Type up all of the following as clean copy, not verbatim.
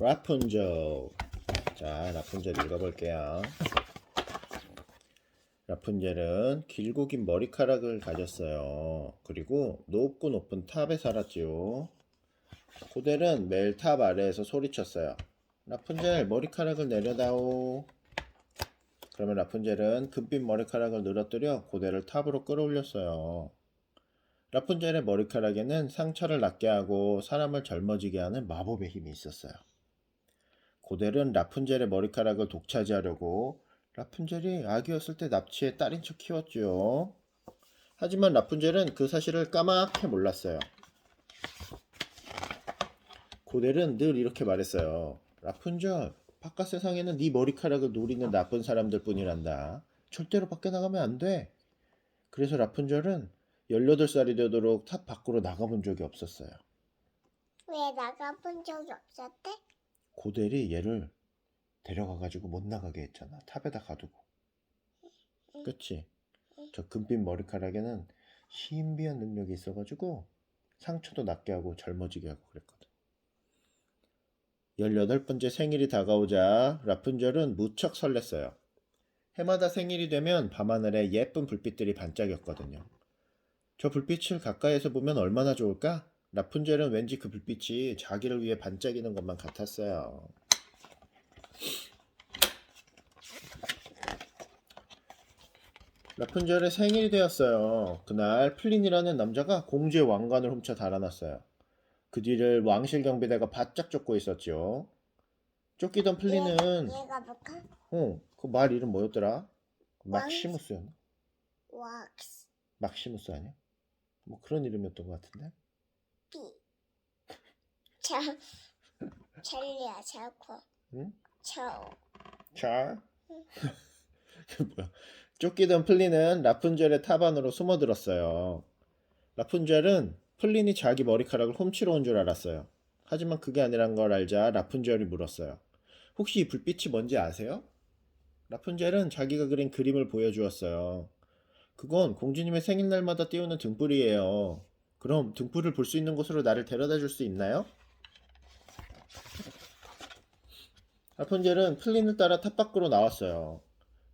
라푼젤. 자, 라푼젤 읽어볼게요. 라푼젤은 길고 긴 머리카락을 가졌어요. 그리고 높고 높은 탑에 살았지요. 고델은 매일 탑 아래에서 소리쳤어요. 라푼젤, 머리카락을 내려다오. 그러면 라푼젤은 금빛 머리카락을 늘어뜨려 고델을 탑으로 끌어올렸어요. 라푼젤의 머리카락에는 상처를 낫게 하고 사람을 젊어지게 하는 마법의 힘이 있었어요. 고델은 라푼젤의 머리카락을 독차지하려고 라푼젤이 아기였을 때 납치해 딸인 척 키웠죠. 하지만 라푼젤은 그 사실을 까맣게 몰랐어요. 고델은 늘 이렇게 말했어요. 라푼젤, 바깥 세상에는 네 머리카락을 노리는 나쁜 사람들 뿐이란다. 절대로 밖에 나가면 안 돼. 그래서 라푼젤은 18살이 되도록 탑 밖으로 나가본 적이 없었어요. 왜 나가본 적이 없었대? 고델이 얘를 데려가가지고 못 나가게 했잖아. 탑에다 가두고. 그치? 저 금빛 머리카락에는 신비한 능력이 있어가지고 상처도 낫게 하고 젊어지게 하고 그랬거든. 18번째 생일이 다가오자 라푼젤은 무척 설렜어요. 해마다 생일이 되면 밤하늘에 예쁜 불빛들이 반짝였거든요. 저 불빛을 가까이에서 보면 얼마나 좋을까? 라푼젤은 왠지 그 불빛이 자기를 위해 반짝이는 것만 같았어요. 라푼젤의 생일이 되었어요. 그날 플린이라는 남자가 공주의 왕관을 훔쳐 달아났어요. 그 뒤를 왕실 경비대가 바짝 쫓고 있었죠. 쫓기던 플린은 얘가 뭐까? 그 말 이름 뭐였더라? 막시무스였나? 왁스 막시무스 아니야? 뭐 그런 이름이었던 것 같은데? 비 찰리야 찰코 응? 차 잘? 뭐야? 쫓기던 플린은 라푼젤의 탑 안으로 숨어들었어요. 라푼젤은 플린이 자기 머리카락을 훔치러 온 줄 알았어요. 하지만 그게 아니란 걸 알자 라푼젤이 물었어요. 혹시 이 불빛이 뭔지 아세요? 라푼젤은 자기가 그린 그림을 보여주었어요. 그건 공주님의 생일날마다 띄우는 등불이에요. 그럼 등불을 볼 수 있는 곳으로 나를 데려다 줄 수 있나요? 라푼젤은 플린을 따라 탑 밖으로 나왔어요.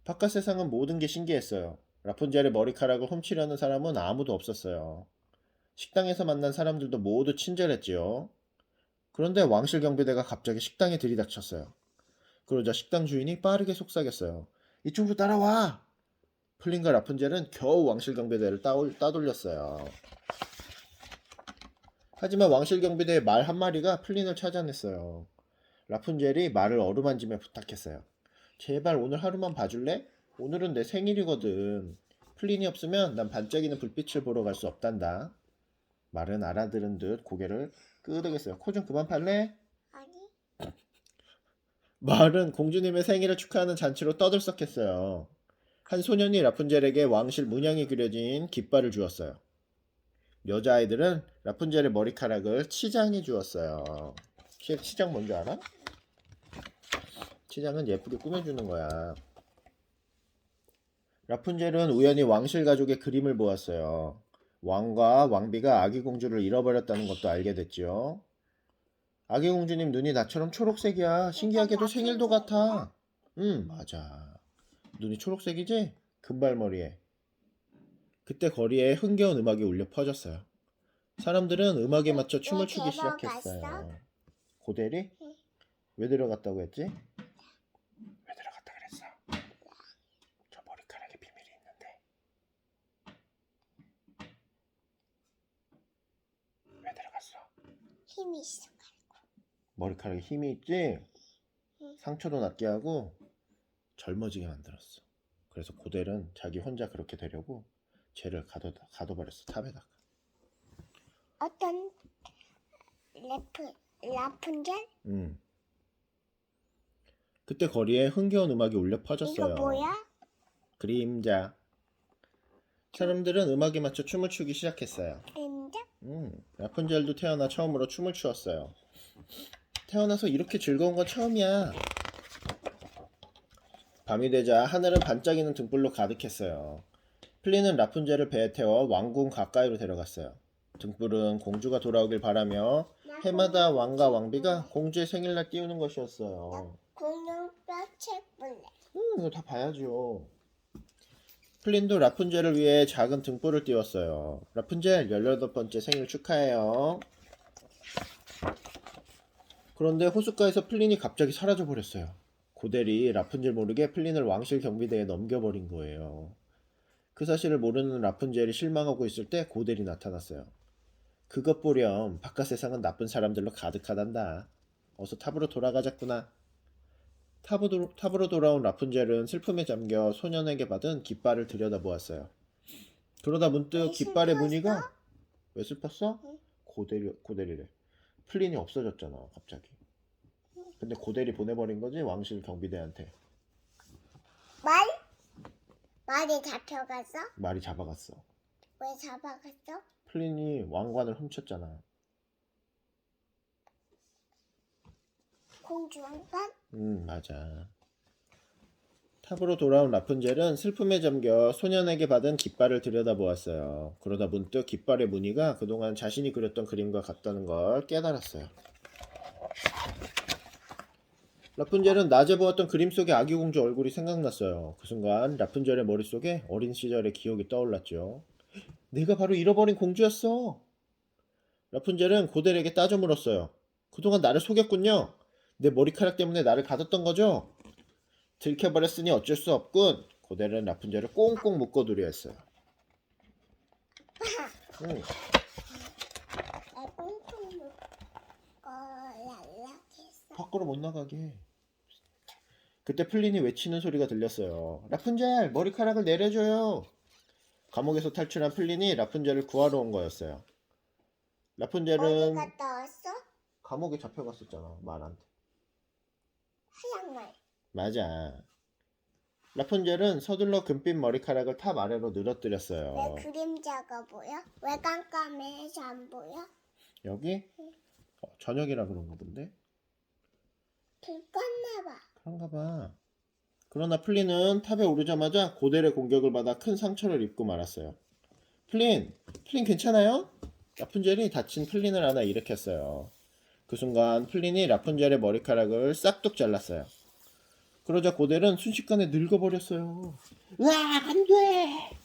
바깥 세상은 모든 게 신기했어요. 라푼젤의 머리카락을 훔치려는 사람은 아무도 없었어요. 식당에서 만난 사람들도 모두 친절했지요. 그런데 왕실 경비대가 갑자기 식당에 들이닥쳤어요. 그러자 식당 주인이 빠르게 속삭였어요. 이쪽으로 따라와! 플린과 라푼젤은 겨우 왕실 경비대를 따돌렸어요. 하지만 왕실 경비대의 말 한마리가 플린을 찾아냈어요. 라푼젤이 말을 어루만지며 부탁했어요. 제발 오늘 하루만 봐줄래? 오늘은 내 생일이거든. 플린이 없으면 난 반짝이는 불빛을 보러 갈 수 없단다. 말은 알아들은 듯 고개를 끄덕였어요. 코 좀 그만 팔래? 아니 말은 공주님의 생일을 축하하는 잔치로 떠들썩했어요. 한 소년이 라푼젤에게 왕실 문양이 그려진 깃발을 주었어요. 여자아이들은 라푼젤의 머리카락을 치장해 주었어요. 치장 뭔지 알아? 치장은 예쁘게 꾸며주는 거야. 라푼젤은 우연히 왕실 가족의 그림을 보았어요. 왕과 왕비가 아기 공주를 잃어버렸다는 것도 알게 됐지요. 아기 공주님 눈이 나처럼 초록색이야. 신기하게도 생일도 같아. 맞아. 눈이 초록색이지? 금발머리에. 그때 거리에 흥겨운 음악이 울려 퍼졌어요. 사람들은 음악에 맞춰 춤을 추기 시작했어요. 고델이? 왜 데려갔다고 했지? 왜 데려갔다 그랬어? 저 머리카락에 비밀이 있는데. 왜 데려갔어? 힘이 있어. 머리카락에 힘이 있지? 상처도 낫게 하고 젊어지게 만들었어. 그래서 고델은 자기 혼자 그렇게 되려고 쟤를 가둬버렸어. 탑에다가. 어떤 라푼젤? 그때 거리에 흥겨운 음악이 울려 퍼졌어요. 이거 뭐야? 그림자. 사람들은 음악에 맞춰 춤을 추기 시작했어요. 그림자? 라푼젤도 태어나 처음으로 춤을 추었어요. 태어나서 이렇게 즐거운 건 처음이야. 밤이 되자 하늘은 반짝이는 등불로 가득했어요. 플린은 라푼젤을 배에 태워 왕궁 가까이로 데려갔어요. 등불은 공주가 돌아오길 바라며 해마다 왕과 왕비가 공주의 생일날 띄우는 것이었어요. 공룡뼈 책볼래. 이거 다 봐야죠. 플린도 라푼젤을 위해 작은 등불을 띄웠어요. 라푼젤 18번째 생일 축하해요. 그런데 호숫가에서 플린이 갑자기 사라져 버렸어요. 고델이 라푼젤 모르게 플린을 왕실 경비대에 넘겨버린 거예요. 그 사실을 모르는 라푼젤이 실망하고 있을 때 고델이 나타났어요. 그것 보렴 바깥 세상은 나쁜 사람들로 가득하단다. 어서 탑으로 돌아가자꾸나. 탑으로 돌아온 라푼젤은 슬픔에 잠겨 소년에게 받은 깃발을 들여다보았어요. 그러다 문득 왜 깃발의 슬펐어? 무늬가 왜 슬펐어? 응. 고델이래. 플린이 없어졌잖아 갑자기. 근데 고델이 보내버린 거지 왕실 경비대한테. 말이 잡혀갔어? 말이 잡아갔어. 왜 잡아갔어? 플린이 왕관을 훔쳤잖아. 공주 왕관? 맞아. 탑으로 돌아온 라푼젤은 슬픔에 잠겨 소년에게 받은 깃발을 들여다보았어요. 그러다 문득 깃발의 무늬가 그동안 자신이 그렸던 그림과 같다는 걸 깨달았어요. 라푼젤은 낮에 보았던 그림 속의 아기 공주 얼굴이 생각났어요. 그 순간 라푼젤의 머릿속에 어린 시절의 기억이 떠올랐죠. 내가 바로 잃어버린 공주였어. 라푼젤은 고델에게 따져 물었어요. 그동안 나를 속였군요. 내 머리카락 때문에 나를 가뒀던 거죠? 들켜버렸으니 어쩔 수 없군. 고델은 라푼젤을 꽁꽁 묶어두려 했어요. 나 꽁꽁 묶어 연락했어. 밖으로 못 나가게. 그때 플린이 외치는 소리가 들렸어요. 라푼젤, 머리카락을 내려줘요. 감옥에서 탈출한 플린이 라푼젤을 구하러 온 거였어요. 어디 라푼젤은 갔다 왔어? 감옥에 잡혀갔었잖아, 말한테. 하얀 말. 맞아. 라푼젤은 서둘러 금빛 머리카락을 탑 아래로 늘어뜨렸어요. 왜 그림자가 보여? 왜 깜깜해서 안 보여? 여기? 저녁이라 그런가 본데? 불 껐나 봐. 그런가 봐. 그러나 플린은 탑에 오르자마자 고델의 공격을 받아 큰 상처를 입고 말았어요. 플린 괜찮아요? 라푼젤이 다친 플린을 안아 일으켰어요. 그 순간 플린이 라푼젤의 머리카락을 싹둑 잘랐어요. 그러자 고델은 순식간에 늙어버렸어요. 으아, 안 돼!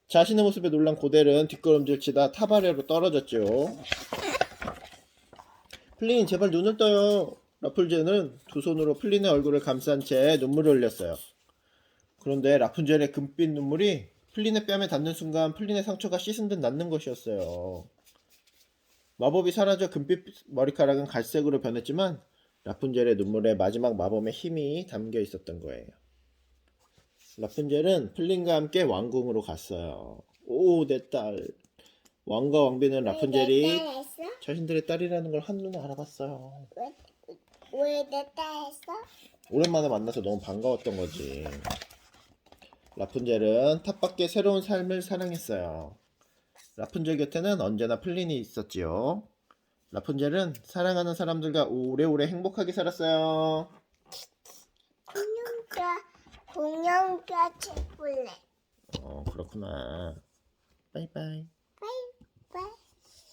자신의 모습에 놀란 고델은 뒷걸음질치다 탑 아래로 떨어졌죠. 플린, 제발 눈을 떠요. 라푼젤은 두 손으로 플린의 얼굴을 감싼 채 눈물을 흘렸어요. 그런데 라푼젤의 금빛 눈물이 플린의 뺨에 닿는 순간 플린의 상처가 씻은 듯 낫는 것이었어요. 마법이 사라져 금빛 머리카락은 갈색으로 변했지만 라푼젤의 눈물에 마지막 마법의 힘이 담겨 있었던 거예요. 라푼젤은 플린과 함께 왕궁으로 갔어요. 오, 내 딸. 왕과 왕비는 라푼젤이 왜 내 딸 했어? 자신들의 딸이라는 걸 한눈에 알아봤어요. 왜 내 딸 했어? 오랜만에 만나서 너무 반가웠던 거지. 라푼젤은 탑 밖의 새로운 삶을 사랑했어요. 라푼젤 곁에는 언제나 플린이 있었지요. 라푼젤은 사랑하는 사람들과 오래오래 행복하게 살았어요. 공룡뼈 책볼래. 그렇구나. 빠이빠이.